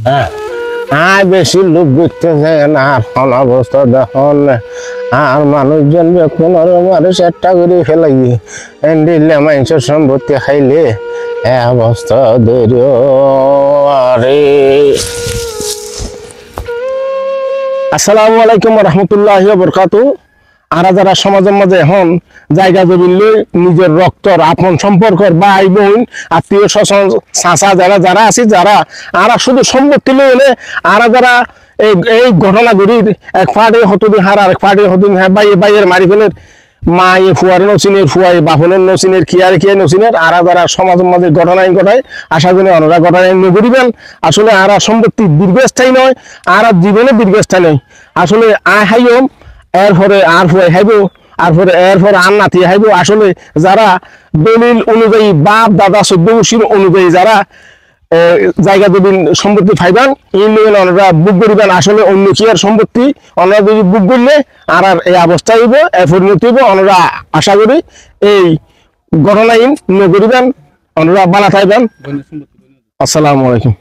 হ্যাঁ আর বেশি লোক বুঝতে যায় না এখন অবস্থা দেখুন আর মানুষজন কোনো মানুষ একটা করে ফেলাই দিলে মানুষের সম্পত্তি খাইলে এ অবস্থা ধৈর্য আরে। আসসালামু আলাইকুম রহমতুল্লাহি ওয়া বারাকাতুহু। আর যারা সমাজের মাঝে এখন জায়গা জমিলে নিজের রক্তর আপন সম্পর্কের ভাই বোন আত্মীয় স্বজন চাচা যারা যারা আছে যারা আর শুধু সম্পত্তি লইলে আর যারা এই ঘটনাগুলির এক ফাটে হতদিন হার আর এক ফাটে হতদিন হ্যাঁ বাইয়ের মারি ফেলের মা ফুয়ার নচিনের ফুয়াই বাপনের নচিনের কিয়ার কিয়ার নচিনের আর যারা সমাজের মাঝে ঘটনাই ঘটায় আশা করি অনরা ঘটনায় নগরিবেন। আসলে আর সম্পত্তি দীর্ঘস্থায়ী নয় আর জীবনে দীর্ঘস্থায়ী নয়। আসলে আয় হাইম এরপরে আর ফুয়াই হাইব এরপরে আর নাতি হাইব। আসলে যারা দলিল অনুযায়ী বাপ দাদা 14 বছর অনুযায়ী যারা জায়গা দেবেন সম্পত্তি ফাইবান এই নিয়ে ওনারা বুক করিবেন। আসলে অন্য কি আর সম্পত্তি ওনারা যদি বুক করলে আর এই অবস্থা হইব পরিণতি হইব। ওনারা আশা করি এই ঘটনাহীন নগরিবেন ওনারা বানা থাকবেন। আসসালামু আলাইকুম।